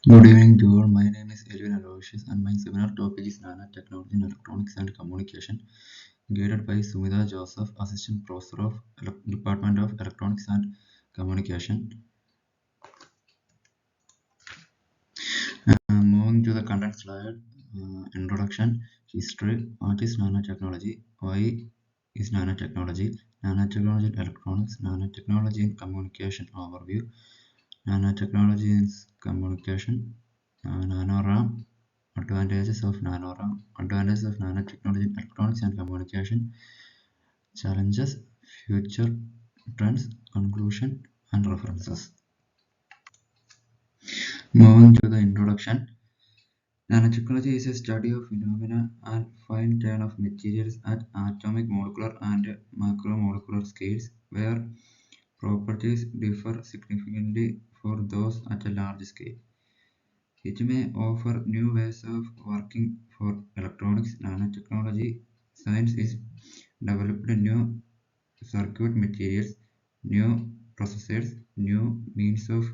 Good evening to all. My name is Elvin Aloysius, and my seminar topic is Nanotechnology in Electronics and Communication, guided by Sumita Joseph, Assistant Professor of Department of Electronics and Communication. Moving to the content slide, introduction, history, what is nanotechnology, why is nanotechnology, nanotechnology in electronics, nanotechnology in communication overview, nanotechnology in communication, NanoRAM, advantages of NanoRAM, advantages of nanotechnology in electronics and communication, challenges, future trends, conclusion, and references. Moving to the introduction, nanotechnology is a study of phenomena and fine turn of materials at atomic, molecular, and macromolecular scales, where properties differ significantly for those at a large scale. It may offer new ways of working for electronics. Nanotechnology science is developed new circuit materials, new processors, new means of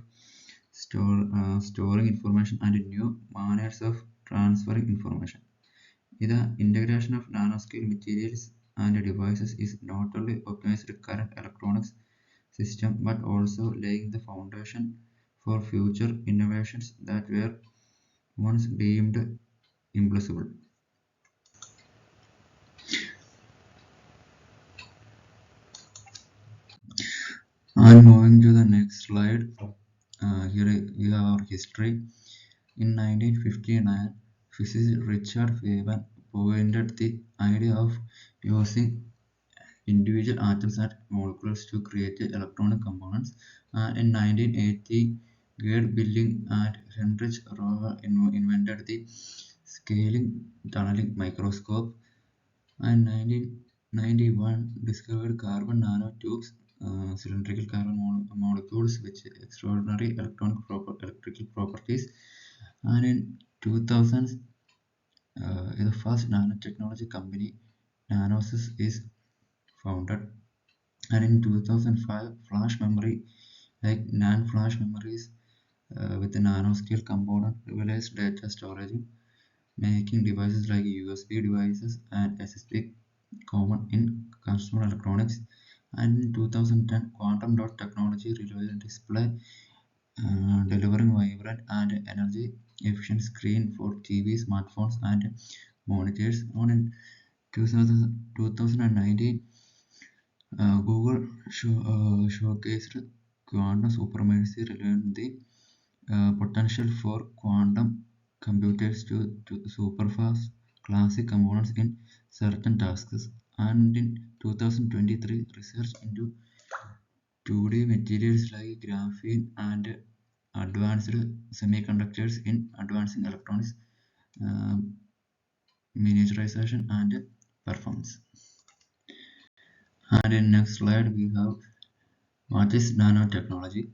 storing information, and new manners of transferring information. The integration of nanoscale materials and devices is not only optimized current electronics system but also laying the foundation for future innovations that were once deemed impossible. And moving to the next slide, here we have our history. In 1959, physicist Richard Feynman proposed the idea of using individual atoms and molecules to create electronic components. And in 1980, Gerd Billing and Heinrich Rohr invented the scaling tunneling microscope, and 1991 discovered carbon nanotubes, cylindrical carbon molecules with extraordinary electrical properties. And in 2000, the first nanotechnology company, Nanosys, is founded. And in 2005, flash memory, like NAND flash memories with the nanoscale component, realized data storage, making devices like USB devices and SSD common in consumer electronics. And in 2010, quantum dot technology realized display, delivering vibrant and energy efficient screen for TV, smartphones, and monitors. On in 2019, Google showcased quantum supremacy, revealing the potential for quantum computers to superfast classic components in certain tasks. And in 2023, research into 2D materials like graphene and advanced semiconductors in advancing electronics, uh, miniaturization, and performance. And in next slide, we have what is nanotechnology.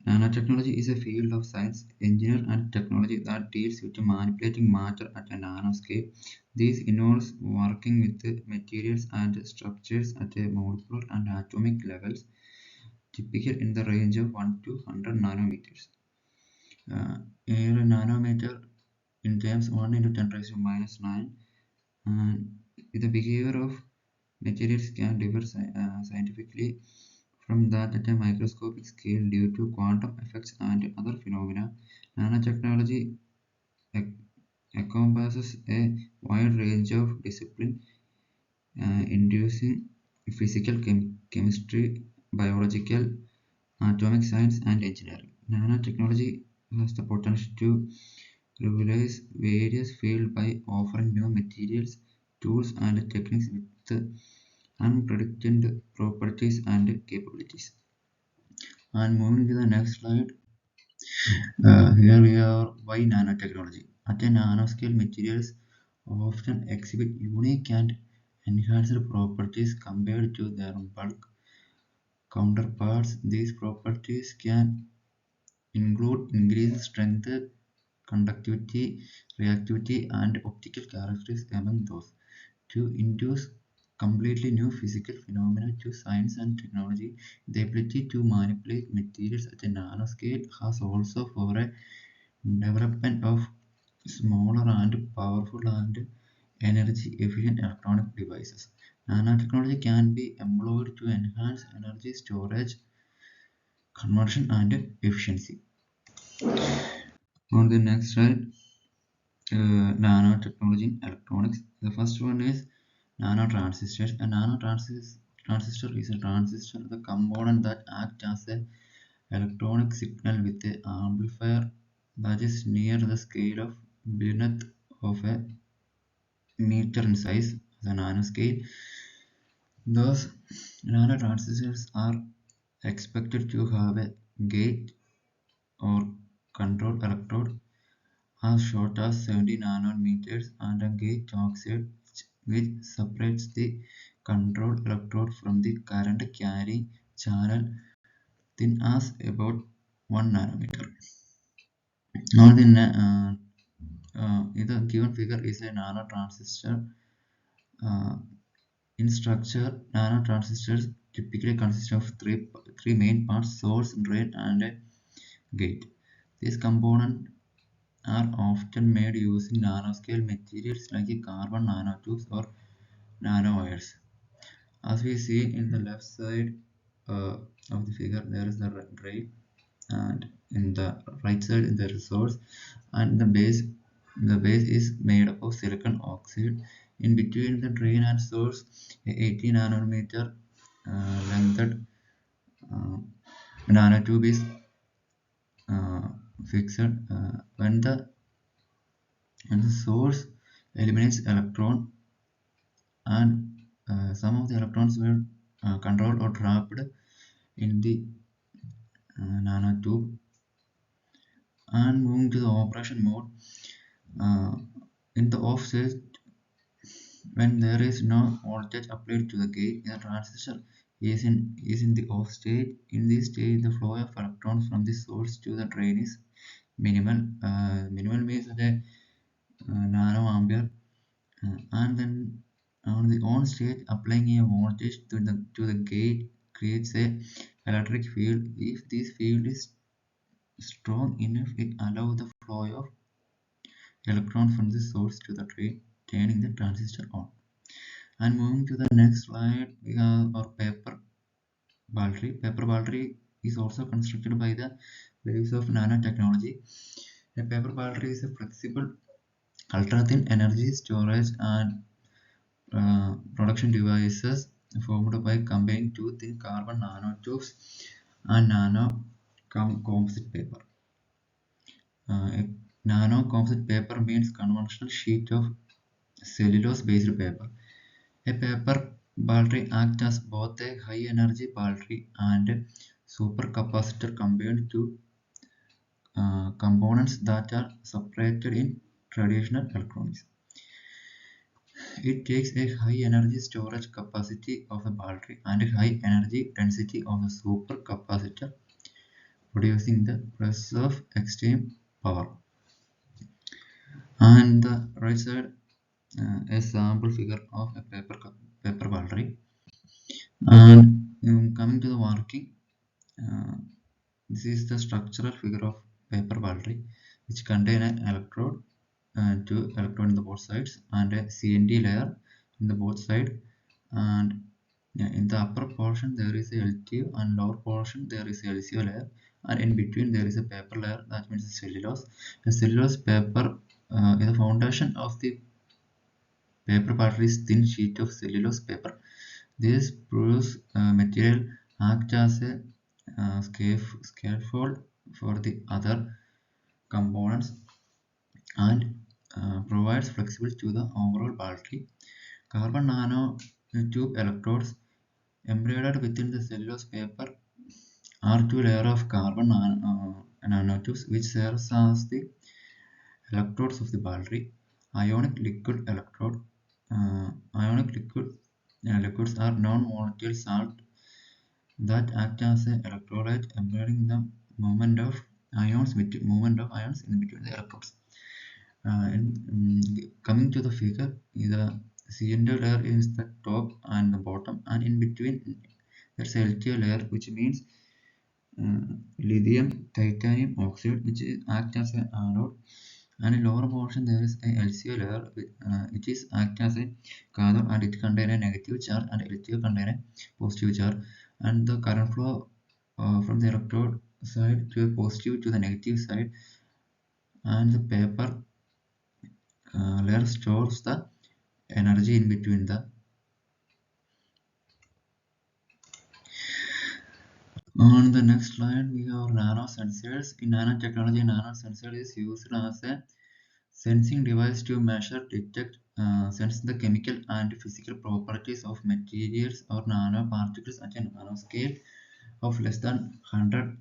Nanotechnology is a field of science, engineering, and technology that deals with manipulating matter at a nanoscale. This involves working with materials and structures at a molecular and atomic levels, typically in the range of 1 to 100 nanometers. Here, a nanometer in terms 1 into 10 raised to minus 9, and the behavior of materials can differ scientifically from that at a microscopic scale due to quantum effects and other phenomena. Nanotechnology encompasses a wide range of disciplines, inducing physical chemistry, biological, atomic science, and engineering. Nanotechnology has the potential to revolutionize various fields by offering new materials, tools, and techniques with unpredicted properties and capabilities. And moving to the next slide, here we are why nanotechnology. At a nanoscale, materials often exhibit unique and enhanced properties compared to their bulk counterparts. These properties can include increased strength, conductivity, reactivity, and optical characteristics among those. To induce completely new physical phenomena to science and technology, the ability to manipulate materials at a nanoscale has also for a development of smaller and powerful and energy efficient electronic devices. Nanotechnology can be employed to enhance energy storage, conversion, and efficiency. On the next slide, nanotechnology in electronics. The first one is nanotransistors. A nanotransistor is a transistor, the component that acts as an electronic signal with an amplifier that is near the scale of billionth of a meter in size, the nanoscale. Thus, nanotransistors are expected to have a gate or control electrode as short as 70 nanometers and a gate oxide which separates the control electrode from the current carrying channel thin as about 1 nanometer. Now the given figure is a nanotransistor. Uh, in structure, nanotransistors typically consist of three main parts: source, drain, and a gate. These components are often made using nanoscale materials like carbon nanotubes or nanowires. As we see in the left side of the figure, there is the drain, and in the right side is the source, and the base is made up of silicon oxide. In between the drain and source, a 80 nanometer lengthed uh, nanotube is uh, fixed. When the source eliminates electron, and some of the electrons were controlled or trapped in the nanotube. And moving to the operation mode, uh, in the off state, when there is no voltage applied to the gate, the transistor is in the off state. In this state, the flow of electrons from the source to the drain is minimal. Minimal means that a nanoampere. And then on the on state, applying a voltage to the gate creates a electric field. If this field is strong enough, it allows the flow of electrons from the source to the drain, turning the transistor on. And moving to the next slide, we have our paper battery. Paper battery is also constructed by the waves of nanotechnology. A paper battery is a flexible, ultra-thin energy storage and production devices formed by combining two thin carbon nanotubes and nano composite paper. A nano composite paper means conventional sheet of cellulose-based paper. A paper battery acts as both a high-energy battery and a supercapacitor combined two components that are separated in traditional electronics. It takes a high energy storage capacity of the battery and a high energy density of the supercapacitor, producing the process of extreme power. And the right side, a sample figure of a paper battery. And coming to the working, uh, this is the structural figure of paper battery, which contain an electrode, two electrode in the both sides, and a CNT layer in the both side. And in the upper portion there is a LTO, and lower portion there is a LCO layer, and in between there is a paper layer, that means cellulose. The cellulose paper is the foundation of the paper battery is thin sheet of cellulose paper. This porous material acts as a scaffold for the other components and provides flexibility to the overall battery. Carbon nanotube electrodes embedded within the cellulose paper are two layers of carbon nanotubes which serves as the electrodes of the battery. Ionic liquid electrode. Ionic liquids are non-volatile salt that act as an electrolyte, embedding the movement of ions in between the electrodes. Coming to the figure, the cylinder layer is the top and the bottom, and in between there's a LTO layer, which means lithium titanium oxide, which act as an anode, and in lower portion there is a LCO layer, which is act as a cathode, and it contain a negative charge, and LTO contain a positive charge, and the current flow from the electrode side to a positive to the negative side, and the paper layer stores the energy in between the. On the next slide, we have nanosensors. In nanotechnology, nanosensor is used as a sensing device to measure, detect, sense the chemical and physical properties of materials or nanoparticles at a nanoscale of less than 100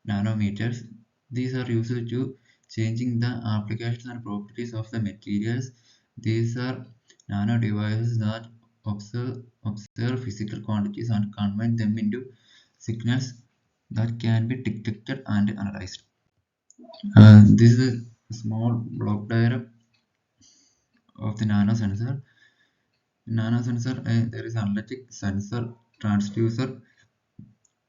nanometers. These are used to changing the applications and properties of the materials. These are nano devices that observe physical quantities and convert them into signals that can be detected and analyzed. This is a small block diagram of the nanosensor. In nanosensor, there is analytic, sensor, transducer,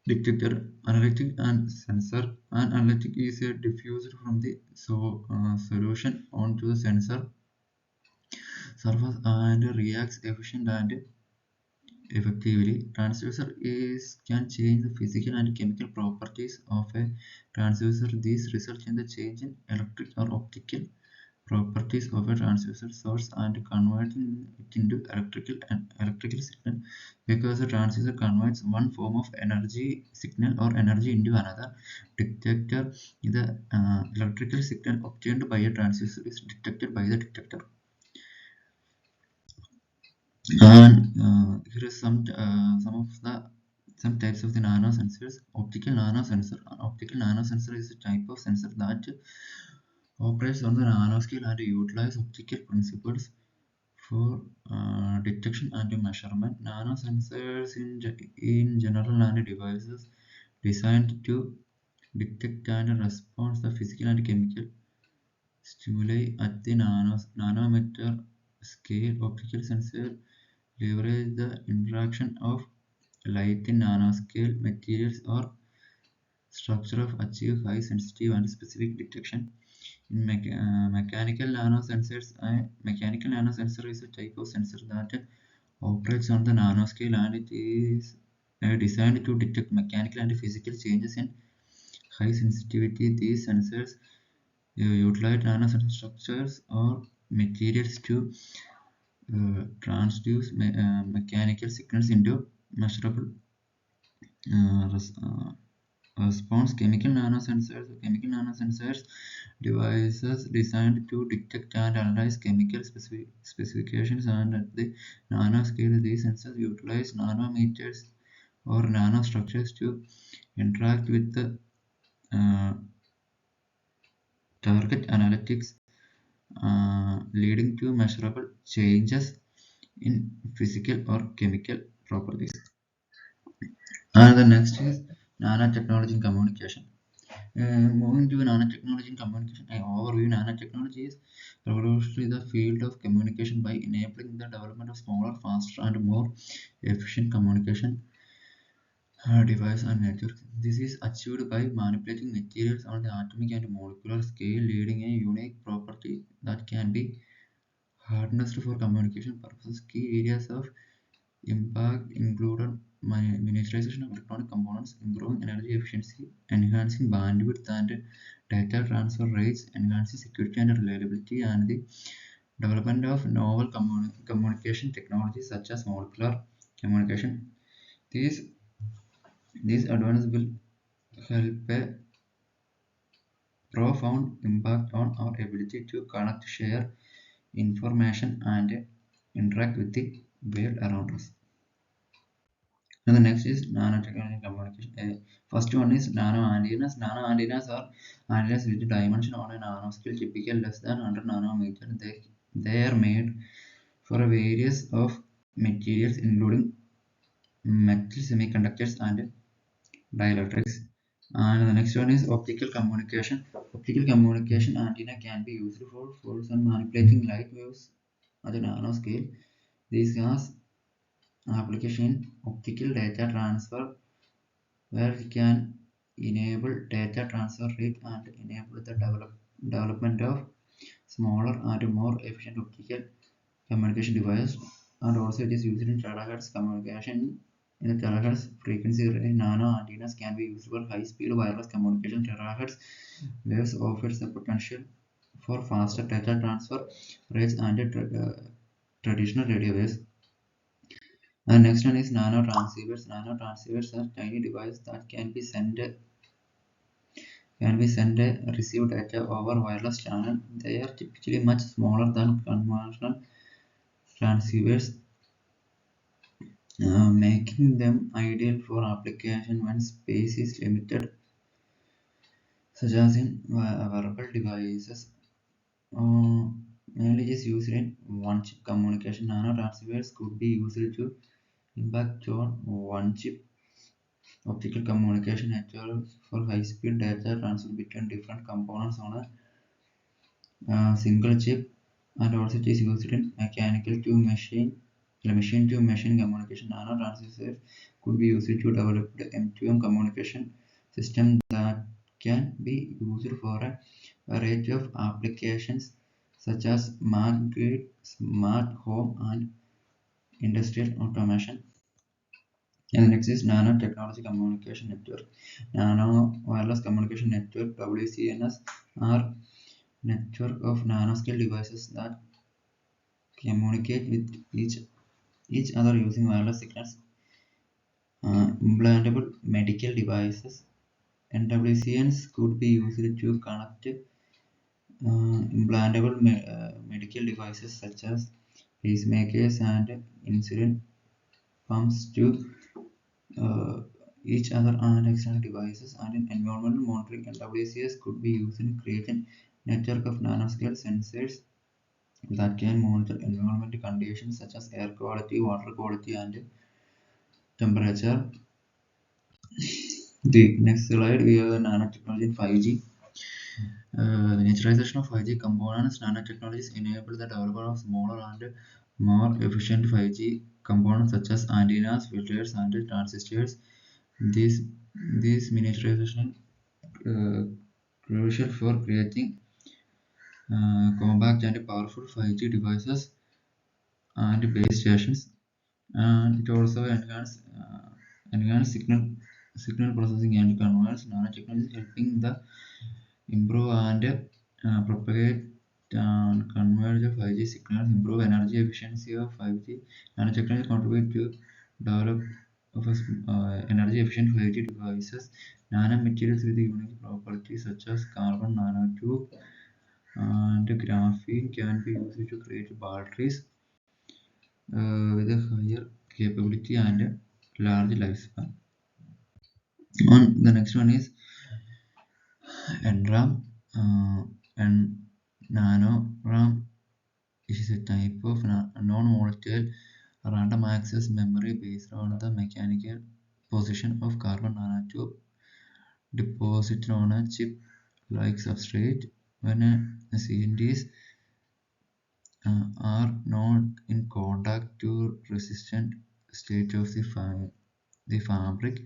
detector, analytic, and sensor. And analytic is diffused from the solution onto the sensor surface and reacts efficient and effectively. Transducer is can change the physical and chemical properties of a transducer. These result in the change in electric or optical properties of a transducer source and converting it into electrical signal, because the transducer converts one form of energy signal or energy into another. Detector, the electrical signal obtained by a transducer is detected by the detector. And here is some of the some types of the nanosensors. Optical nanosensor. An optical nanosensor is a type of sensor that operates on the nanoscale and utilize optical principles for detection and measurement. Nanosensors in general and devices designed to detect and respond to the physical and chemical stimuli at the nanometer scale. Optical sensors leverage the interaction of light in nanoscale materials or structure of achieve high sensitive and specific detection. In mechanical nanosensor is a type of sensor that operates on the nanoscale, and it is designed to detect mechanical and physical changes in high sensitivity. These sensors utilize nanosensor structures or materials to transduce mechanical signals into measurable response. Chemical nanosensors devices designed to detect and analyze chemical specifications, and at the nanoscale these sensors utilize nanometers or nanostructures to interact with the uh, target analytics, leading to measurable changes in physical or chemical properties. And the next is nanotechnology in communication. Moving to nanotechnology in communication, an overview. Nanotechnology is revolutionary the field of communication by enabling the development of smaller, faster, and more efficient communication device and networks. This is achieved by manipulating materials on the atomic and molecular scale, leading a unique property that can be harnessed for communication purposes. Key areas of impact included miniaturization of electronic components, improving energy efficiency, enhancing bandwidth and data transfer rates, enhancing security and reliability, and the development of novel communication technologies such as molecular communication. These, these advances will help a profound impact on our ability to connect, share information, and interact with the world around us. And the next is nanotechnology communication. First one is nano antennas. Nano antennas are antennas with dimension on a nanoscale, typically less than 100 nanometer. They are made for a various of materials, including metal, semiconductors, and dielectrics. And the next one is optical communication. Optical communication antenna can be used for force and manipulating light waves at a nanoscale. This has application in optical data transfer, where we can enable data transfer rate and enable the development of smaller and more efficient optical communication device. And also it is used in terahertz communication. In the terahertz frequency range, nano antennas can be used for high-speed wireless communication. Terahertz waves offers the potential for faster data transfer rates and traditional radio waves. And next one is nano transceivers. Nano transceivers are tiny devices that can be sent receive data over wireless channel. They are typically much smaller than conventional transceivers, making them ideal for application when space is limited, such as in wearable devices. Uh, Mainly is used in one-chip communication. Nano transceivers could be used to impact on one-chip optical communication network for high-speed data transfer between different components on a single chip, and also it is used in mechanical to machine to machine communication. Nano transceivers could be used to develop the M2M communication system that can be used for a variety of applications such as smart grid, smart home, and industrial automation. And next is nanotechnology communication network. Nano wireless communication network (WCNS) are network of nanoscale devices that communicate with each other using wireless signals. Implantable medical devices (NWCNs) could be used to connect implantable medical devices such as pacemakers and insulin pumps to uh, each other and external devices. And in environmental monitoring, NWCS could be used in creating network of nanoscale sensors that can monitor environmental conditions such as air quality, water quality, and temperature. The next slide, we have nanotechnology in 5G. The naturalization of 5G components. Nanotechnologies enable the development of smaller and more efficient 5G components such as antennas, filters, and transistors. This this miniaturization uh, crucial for creating compact and powerful 5G devices and base stations, and it also enhance signal processing and converts. Nanotechnology is helping the improve and propagate and convert the 5G signals, improve energy efficiency of 5G. Nanotechnology contribute to develop of energy efficient 5G devices. Nanomaterials with unique properties such as carbon nanotube and graphene can be used to create batteries with a higher capability and a large lifespan. On the next one is NRAM, and NanoRAM is a type of non-volatile random access memory based on the mechanical position of carbon nanotube deposited on a chip-like substrate. When CNTs are not in contact to resistant state of the fabric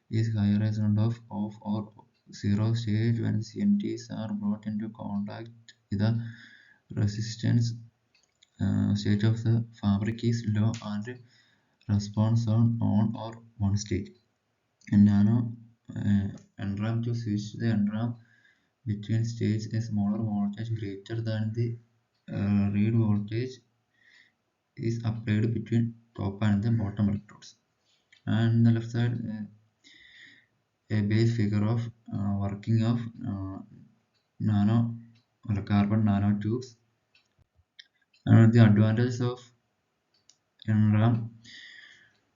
is higher of or zero stage. When CNTs are brought into contact with the resistance state of the fabric is low and response on or one state. And nano NRAM to switch the NRAM between states, a smaller voltage greater than the read voltage is applied between top and the bottom electrodes. And the left side, a base figure of working of nano or carbon nanotubes. And the advantages of NRAM: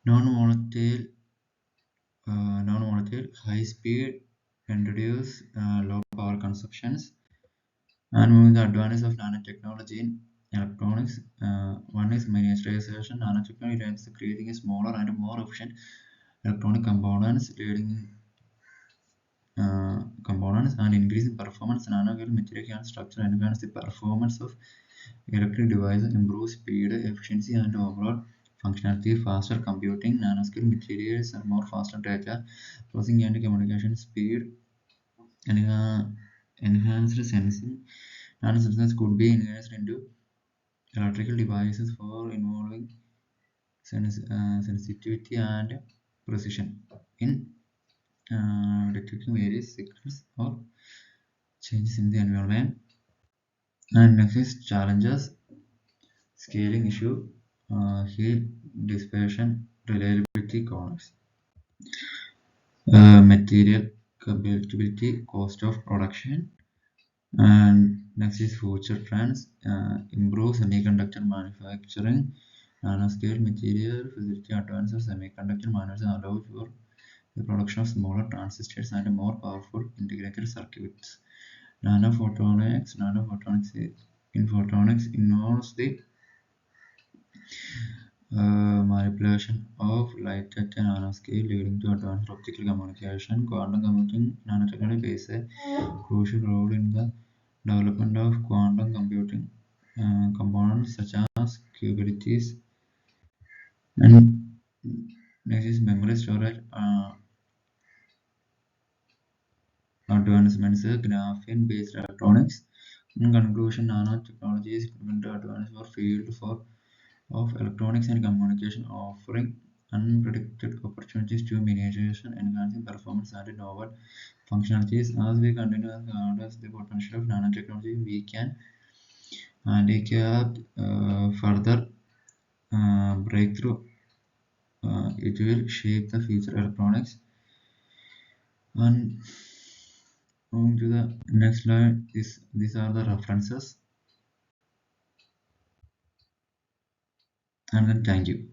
non-volatile, high speed, and reduce low power consumptions. And moving the advantage of nanotechnology in electronics, one is miniaturization. Nanotechnology aims at creating a smaller and more efficient electronic components and increasing performance. Nanocell material can structure enhance the performance of electric devices, improve speed, efficiency, and overall functionality, faster computing, nanoscale materials, and more faster data processing and communication speed, and enhanced sensing. Nanosensors could be integrated into electrical devices for involving sensitivity and precision in detecting various signals or changes in the environment. And next is challenges, scaling issue, heat dissipation, reliability corners, material compatibility, cost of production. And next is future trends, improve semiconductor manufacturing, nanoscale material facility advances semiconductor manufacturing allow for the production of smaller transistors and more powerful integrated circuits. In photonics involves the manipulation of light at a nanoscale, leading to advanced optical communication. Quantum computing nanotechnology plays a crucial role in the development of quantum computing components such as qubits and next is memory storage advancements, graphene-based electronics. In conclusion, nanotechnology is going to advance our field of electronics and communication, offering unpredicted opportunities to miniaturization, enhancing performance, and novel functionalities. As we continue to harness the potential of nanotechnology, we can handicap further breakthrough. It will shape the future electronics. And moving to the next slide, these are the references. And then thank you.